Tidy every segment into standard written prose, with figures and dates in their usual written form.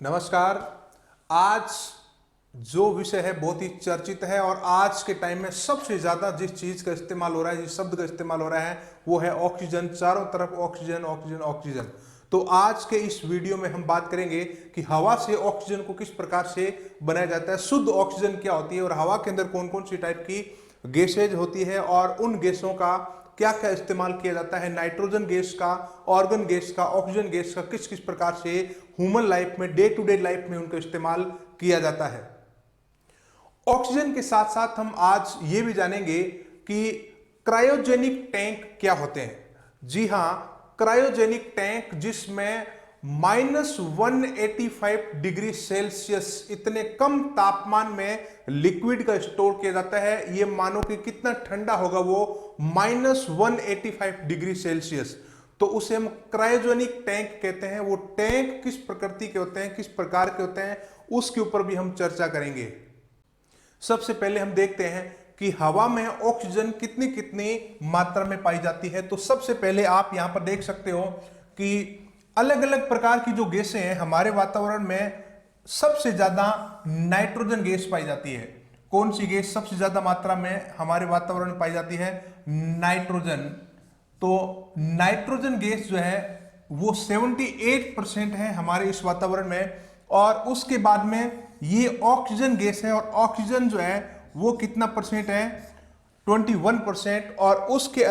नमस्कार। आज जो विषय है बहुत ही चर्चित है और आज के टाइम में सबसे ज्यादा जिस चीज का इस्तेमाल हो रहा है, जिस शब्द का इस्तेमाल हो रहा है वो है ऑक्सीजन। चारों तरफ ऑक्सीजन ऑक्सीजन ऑक्सीजन। तो आज के इस वीडियो में हम बात करेंगे कि हवा से ऑक्सीजन को किस प्रकार से बनाया जाता है, शुद्ध ऑक्सीजन क्या होती है और हवा के अंदर कौन कौन सी टाइप की गैसेज होती है और उन गैसों का क्या क्या इस्तेमाल किया जाता है, नाइट्रोजन गैस का, ऑर्गन गैस का, ऑक्सीजन गैस का किस किस प्रकार से ह्यूमन लाइफ में, डे टू डे लाइफ में उनका इस्तेमाल किया जाता है। ऑक्सीजन के साथ साथ हम आज ये भी जानेंगे कि क्रायोजेनिक टैंक क्या होते हैं। जी हां, क्रायोजेनिक टैंक जिसमें -185 डिग्री सेल्सियस इतने कम तापमान में लिक्विड का स्टोर किया जाता है। ये मानो कि कितना ठंडा होगा वो, -185 डिग्री सेल्सियस। तो उसे हम क्रायोजेनिक टैंक कहते हैं। वो टैंक किस प्रकृति के होते हैं, किस प्रकार के होते हैं, उसके ऊपर भी हम चर्चा करेंगे। सबसे पहले हम देखते हैं कि हवा में ऑक्सीजन कितनी कितनी मात्रा में पाई जाती है। तो सबसे पहले आप यहां पर देख सकते हो कि अलग अलग प्रकार की जो गैसें हैं हमारे वातावरण में, सबसे ज्यादा नाइट्रोजन गैस पाई जाती है। कौन सी गैस सबसे ज्यादा मात्रा में हमारे वातावरण में पाई जाती है? नाइट्रोजन। तो नाइट्रोजन गैस जो है वो 78% है हमारे इस वातावरण में। और उसके बाद में ये ऑक्सीजन गैस है और ऑक्सीजन जो है वो कितना परसेंट है? 21%। और उसके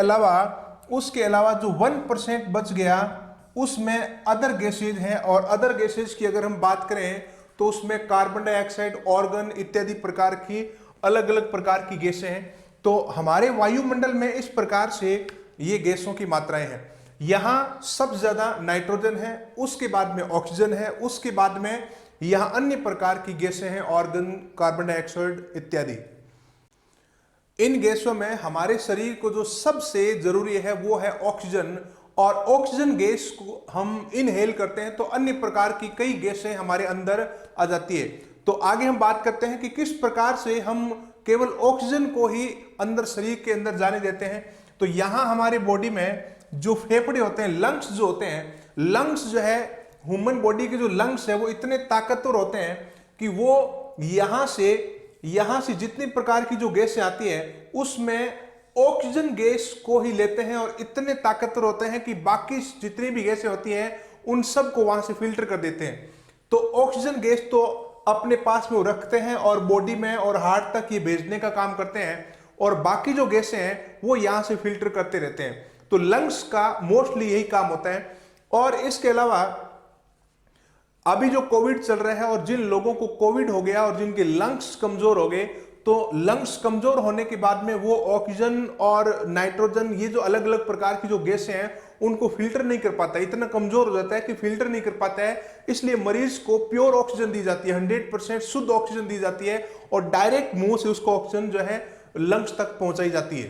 अलावा जो 1% बच गया उसमें अदर गैसेज हैं। और अदर गैसेज की अगर हम बात करें तो उसमें कार्बन डाइऑक्साइड, ऑर्गन इत्यादि प्रकार की अलग अलग प्रकार की गैसें हैं। तो हमारे वायुमंडल में इस प्रकार से ये गैसों की मात्राएं हैं। यहां सबसे ज्यादा नाइट्रोजन है, उसके बाद में ऑक्सीजन है, उसके बाद में यहां अन्य प्रकार की गैसें हैं, ऑर्गन, कार्बन डाइऑक्साइड इत्यादि। इन गैसों में हमारे शरीर को जो सबसे जरूरी है वो है ऑक्सीजन। और ऑक्सीजन गैस को हम इनहेल करते हैं तो अन्य प्रकार की कई गैसें हमारे अंदर आ जाती है। तो आगे हम बात करते हैं कि किस प्रकार से हम केवल ऑक्सीजन को ही अंदर शरीर के अंदर जाने देते हैं। तो यहां हमारे बॉडी में जो फेफड़े होते हैं, लंग्स जो होते हैं, लंग्स जो है ह्यूमन बॉडी के जो लंग्स है वो इतने ताकतवर होते हैं कि वो यहां से जितनी प्रकार की जो गैसें आती है उसमें ऑक्सीजन गैस को ही लेते हैं और इतने ताकतवर होते हैं कि बाकी जितनी भी गैसें होती हैं उन सब को वहां से फिल्टर कर देते हैं। तो ऑक्सीजन गैस तो अपने पास में वो रखते हैं और बॉडी में और हार्ट तक ये भेजने का काम करते हैं, और बाकी जो गैसें हैं वो यहां से फिल्टर करते रहते हैं। तो लंग्स का मोस्टली यही काम होता है। और इसके अलावा अभी जो कोविड चल रहा है और जिन लोगों को कोविड हो गया और जिनके लंग्स कमजोर हो गए, तो लंग्स कमजोर होने के बाद में वो ऑक्सीजन और नाइट्रोजन, ये जो अलग अलग प्रकार की जो गैसें हैं उनको फिल्टर नहीं कर पाता, इतना कमजोर हो जाता है कि फिल्टर नहीं कर पाता है। इसलिए मरीज को प्योर ऑक्सीजन दी जाती है, 100% शुद्ध ऑक्सीजन दी जाती है और डायरेक्ट मुंह से उसको ऑक्सीजन जो है लंग्स तक पहुंचाई जाती है।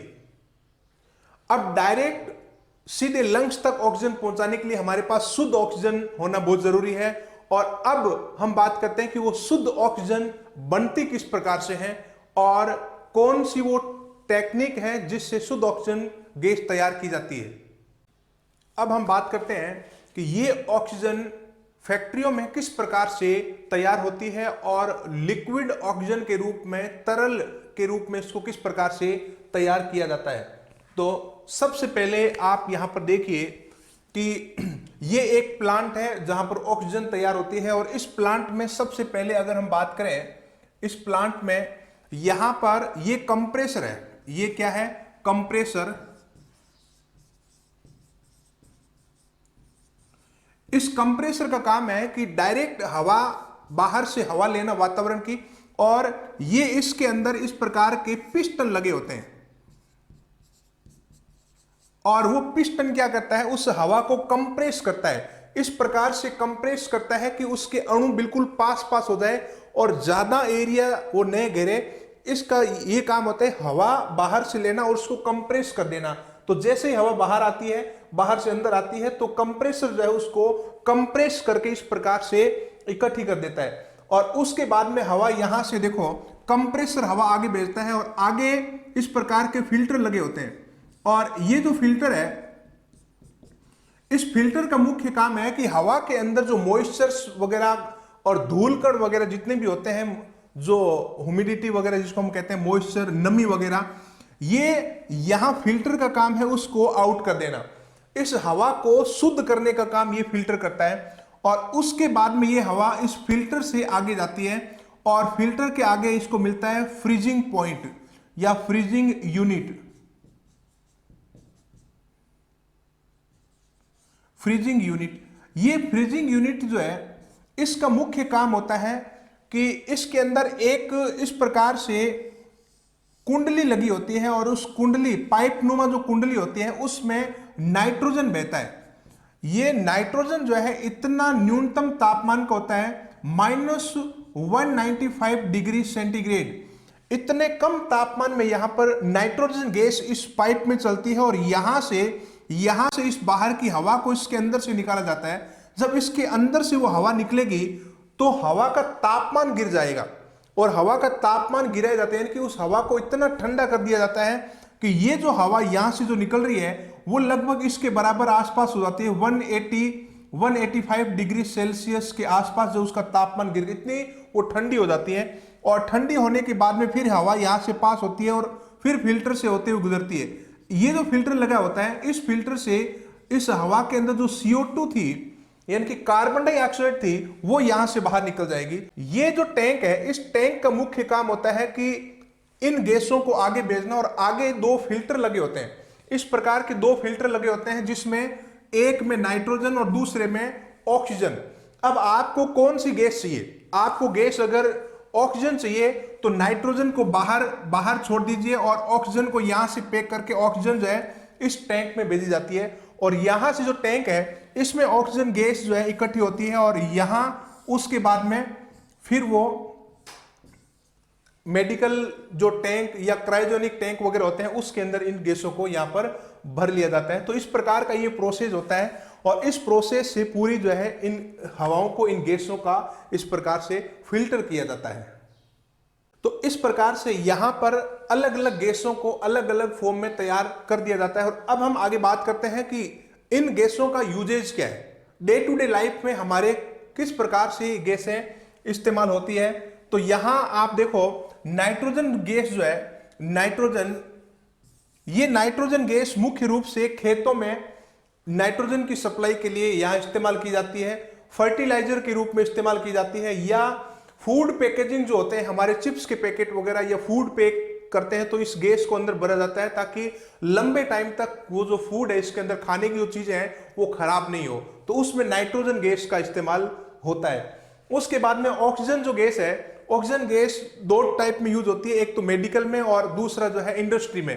अब डायरेक्ट सीधे लंग्स तक ऑक्सीजन पहुंचाने के लिए हमारे पास शुद्ध ऑक्सीजन होना बहुत जरूरी है। और अब हम बात करते हैं कि वो शुद्ध ऑक्सीजन बनती किस प्रकार से है और कौन सी वो टेक्निक है जिससे शुद्ध ऑक्सीजन गैस तैयार की जाती है। अब हम बात करते हैं कि ये ऑक्सीजन फैक्ट्रियों में किस प्रकार से तैयार होती है और लिक्विड ऑक्सीजन के रूप में, तरल के रूप में इसको किस प्रकार से तैयार किया जाता है। तो सबसे पहले आप यहां पर देखिए कि ये एक प्लांट है जहां पर ऑक्सीजन तैयार होती है। और इस प्लांट में सबसे पहले अगर हम बात करें, इस प्लांट में यहां पर ये कंप्रेसर है। ये क्या है? कंप्रेसर। इस कंप्रेसर का काम है कि डायरेक्ट हवा, बाहर से हवा लेना वातावरण की, और ये इसके अंदर इस प्रकार के पिस्टन लगे होते हैं। और वो पिस्टन क्या करता है? उस हवा को कंप्रेस करता है, इस प्रकार से कंप्रेस करता है कि उसके अणु बिल्कुल पास पास हो जाए और ज्यादा एरिया वो न घेरे। इसका ये काम होता है हवा बाहर से लेना और उसको कंप्रेस कर देना। तो जैसे ही हवा बाहर आती है, बाहर से अंदर आती है, तो कंप्रेसर जो है उसको कंप्रेस करके इस प्रकार से इकट्ठी कर देता है। और उसके बाद में हवा यहां से, देखो, कंप्रेसर हवा आगे भेजता है और आगे इस प्रकार के फिल्टर लगे होते हैं। और ये जो फिल्टर है, इस फिल्टर का मुख्य काम है कि हवा के अंदर जो मॉइस्चर्स वगैरह और धूल कण वगैरह जितने भी होते हैं, जो ह्यूमिडिटी वगैरह जिसको हम कहते हैं मॉइस्चर, नमी वगैरह, ये यहां फिल्टर का काम है उसको आउट कर देना। इस हवा को शुद्ध करने का काम ये फिल्टर करता है और उसके बाद में ये हवा इस फिल्टर से आगे जाती है और फिल्टर के आगे इसको मिलता है फ्रीजिंग पॉइंट या फ्रीजिंग यूनिट। फ्रीजिंग यूनिट, ये फ्रीजिंग यूनिट जो है इसका मुख्य काम होता है कि इसके अंदर एक इस प्रकार से कुंडली लगी होती है और उस कुंडली, पाइप नुमा जो कुंडली होती है, उसमें नाइट्रोजन बहता है। ये नाइट्रोजन जो है इतना न्यूनतम तापमान का होता है -195 डिग्री सेंटीग्रेड। इतने कम तापमान में यहां पर नाइट्रोजन गैस इस पाइप में चलती है और यहां से इस बाहर की हवा को इसके अंदर से निकाला जाता है। जब इसके अंदर से वो हवा निकलेगी तो हवा का तापमान गिर जाएगा और हवा का तापमान गिराया जाता है, यानी कि उस हवा को इतना ठंडा कर दिया जाता है कि ये जो हवा यहां से जो निकल रही है वो लगभग इसके बराबर आसपास हो जाती है, 185 डिग्री सेल्सियस के आसपास जो उसका तापमान गिर, इतनी वो ठंडी हो जाती है। और ठंडी होने के बाद में फिर हवा यहां से पास होती है और फिर फिल्टर से होते हुए गुजरती है। ये जो फिल्टर लगा होता है, इस फिल्टर से इस हवा के अंदर जो CO2 थी, यानी कि कार्बन डाइऑक्साइड थी, वो यहां से बाहर निकल जाएगी। ये जो टैंक है, इस टैंक का मुख्य काम होता है कि इन गैसों को आगे भेजना और आगे दो फिल्टर लगे होते हैं। इस प्रकार के दो फिल्टर लगे होते हैं जिसमें एक में नाइट्रोजन और दूसरे में ऑक्सीजन। अब आपको कौन सी गैस चाहिए? आपको गैस अगर ऑक्सीजन चाहिए तो नाइट्रोजन को बाहर छोड़ दीजिए और ऑक्सीजन को यहां से पैक करके ऑक्सीजन जो है इस टैंक में भेजी जाती है और यहां से जो टैंक है इसमें ऑक्सीजन गैस जो है इकट्ठी होती है और यहां उसके बाद में फिर वो मेडिकल जो टैंक या क्रायोजेनिक टैंक वगैरह होते हैं उसके अंदर इन गैसों को यहां पर भर लिया जाता है। तो इस प्रकार का ये प्रोसेस होता है और इस प्रोसेस से पूरी जो है इन हवाओं को, इन गैसों का इस प्रकार से फिल्टर किया जाता है। तो इस प्रकार से यहां पर अलग अलग गैसों को अलग अलग फॉर्म में तैयार कर दिया जाता है। और अब हम आगे बात करते हैं कि इन गैसों का यूजेज क्या है, डे टू डे लाइफ में हमारे किस प्रकार से गैसें इस्तेमाल होती है। तो यहां आप देखो नाइट्रोजन गैस जो है, ये नाइट्रोजन गैस मुख्य रूप से खेतों में नाइट्रोजन की सप्लाई के लिए यहां इस्तेमाल की जाती है, फर्टिलाइजर के रूप में इस्तेमाल की जाती है, या फूड पैकेजिंग जो होते हैं, हमारे चिप्स के पैकेट वगैरह या फूड पैक करते हैं तो इस गैस को अंदर भरा जाता है ताकि लंबे टाइम तक वो जो फूड है इसके अंदर खाने की जो चीजें हैं वो खराब नहीं हो, तो उसमें नाइट्रोजन गैस का इस्तेमाल होता है। उसके बाद में ऑक्सीजन जो गैस है, ऑक्सीजन गैस दो टाइप में यूज होती है, एक तो मेडिकल में और दूसरा जो है इंडस्ट्री में।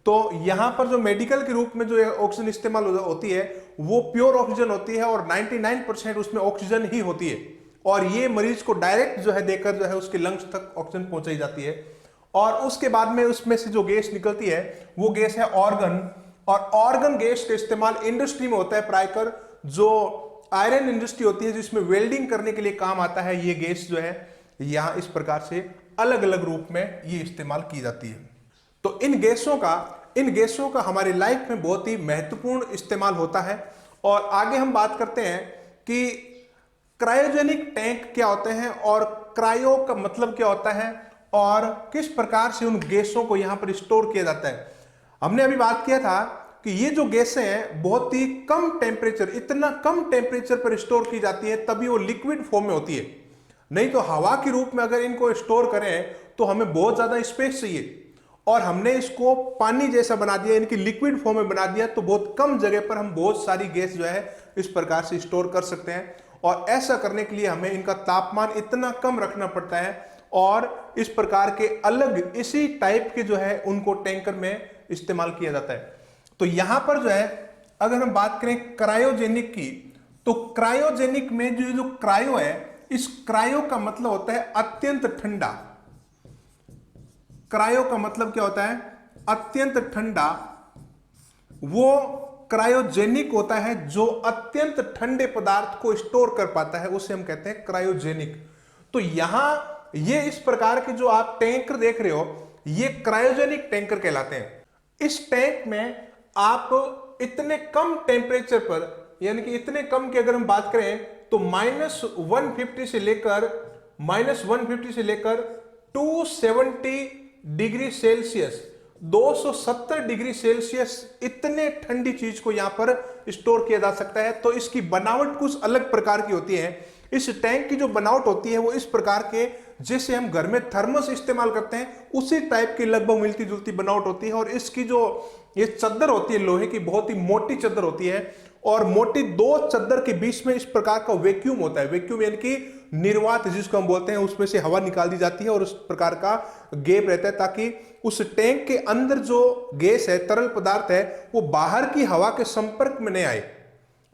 तो यहां पर जो मेडिकल के रूप में जो ऑक्सीजन इस्तेमाल होती है वो प्योर ऑक्सीजन होती है और 99% उसमें ऑक्सीजन ही होती है और ये मरीज को डायरेक्ट जो है देकर जो है उसके लंग्स तक ऑक्सीजन पहुंचाई जाती है। और उसके बाद में उसमें से जो गैस निकलती है वो गैस है ऑर्गन, और ऑर्गन गैस का इस्तेमाल इंडस्ट्री में होता है प्रायकर, जो आयरन इंडस्ट्री होती है जिसमें वेल्डिंग करने के लिए काम आता है। ये गैस जो है यहां इस प्रकार से अलग अलग रूप में ये इस्तेमाल की जाती है। तो इन गैसों का हमारी लाइफ में बहुत ही महत्वपूर्ण इस्तेमाल होता है। और आगे हम बात करते हैं कि क्रायोजेनिक टैंक क्या होते हैं और क्रायो का मतलब क्या होता है और किस प्रकार से उन गैसों को यहां पर स्टोर किया जाता है। हमने अभी बात किया था कि ये जो गैसें हैं बहुत ही कम टेम्परेचर, इतना कम टेम्परेचर पर स्टोर की जाती है तभी वो लिक्विड फॉर्म में होती है, नहीं तो हवा के रूप में अगर इनको स्टोर करें तो हमें बहुत ज्यादा स्पेस चाहिए और हमने इसको पानी जैसा बना दिया, इनकी लिक्विड फॉर्म में बना दिया, तो बहुत कम जगह पर हम बहुत सारी गैस जो है इस प्रकार से स्टोर कर सकते हैं। और ऐसा करने के लिए हमें इनका तापमान इतना कम रखना पड़ता है और इस प्रकार के अलग इसी टाइप के जो है उनको टैंकर में इस्तेमाल किया जाता है। तो यहां पर जो है अगर हम बात करें क्रायोजेनिक की, तो क्रायोजेनिक में जो क्रायो है, इस क्रायो का मतलब होता है अत्यंत ठंडा। क्रायो का मतलब क्या होता है? अत्यंत ठंडा। वो क्रायोजेनिक होता है जो अत्यंत ठंडे पदार्थ को स्टोर कर पाता है, उसे हम कहते हैं क्रायोजेनिक। तो यहां ये इस प्रकार के जो आप टैंकर देख रहे हो ये क्रायोजेनिक टैंकर कहलाते हैं। इस टैंक में आप इतने कम टेम्परेचर पर, यानी कि इतने कम की अगर हम बात करें तो -150 से लेकर 270 डिग्री सेल्सियस, 270 डिग्री सेल्सियस इतने ठंडी चीज को यहां पर स्टोर किया जा सकता है। तो इसकी बनावट कुछ अलग प्रकार की होती है। इस टैंक की जो बनावट होती है वो इस प्रकार के, जैसे हम घर में थर्मस इस्तेमाल करते हैं उसी टाइप की लगभग मिलती जुलती बनावट होती है। और इसकी जो ये चद्दर होती है लोहे की, बहुत ही मोटी चद्दर होती है, और मोटी दो चद्दर के बीच में इस प्रकार का वैक्यूम होता है। वैक्यूम यानी कि निर्वात जिसको हम बोलते हैं, उसमें से हवा निकाल दी जाती है और उस प्रकार का गैप रहता है, ताकि उस टैंक के अंदर जो गैस है, तरल पदार्थ है, वो बाहर की हवा के संपर्क में नहीं आए।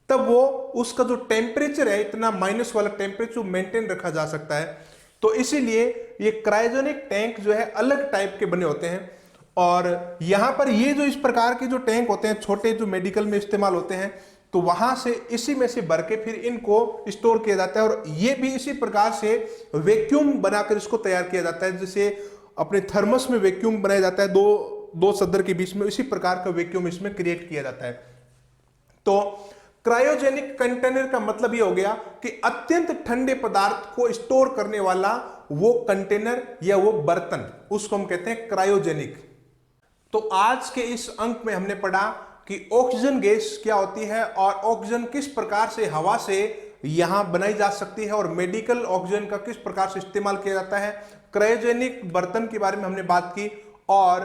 तब वो उसका जो टेम्परेचर है, इतना माइनस वाला टेम्परेचर मेंटेन रखा जा सकता है। तो इसीलिए ये क्रायोजेनिक टैंक जो है अलग टाइप के बने होते हैं। और यहां पर ये जो इस प्रकार के जो टैंक होते हैं, छोटे जो मेडिकल में इस्तेमाल होते हैं, तो वहां से इसी में से भर के फिर इनको स्टोर किया जाता है। और ये भी इसी प्रकार से वैक्यूम बनाकर इसको तैयार किया जाता है, जैसे अपने थर्मस में वैक्यूम बनाया जाता है दो चद्दर के बीच में, इसी प्रकार का वैक्यूम इसमें क्रिएट किया जाता है। तो क्रायोजेनिक कंटेनर का मतलब यह हो गया कि अत्यंत ठंडे पदार्थ को स्टोर करने वाला वो कंटेनर या वो बर्तन, उसको हम कहते हैं क्रायोजेनिक। तो आज के इस अंक में हमने पढ़ा कि ऑक्सीजन गैस क्या होती है और ऑक्सीजन किस प्रकार से हवा से यहां बनाई जा सकती है, और मेडिकल ऑक्सीजन का किस प्रकार से इस्तेमाल किया जाता है। क्रायोजेनिक बर्तन के बारे में हमने बात की। और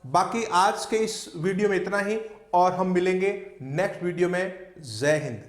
बाकी आज के इस वीडियो में इतना ही, और हम मिलेंगे नेक्स्ट वीडियो में। जय हिंद।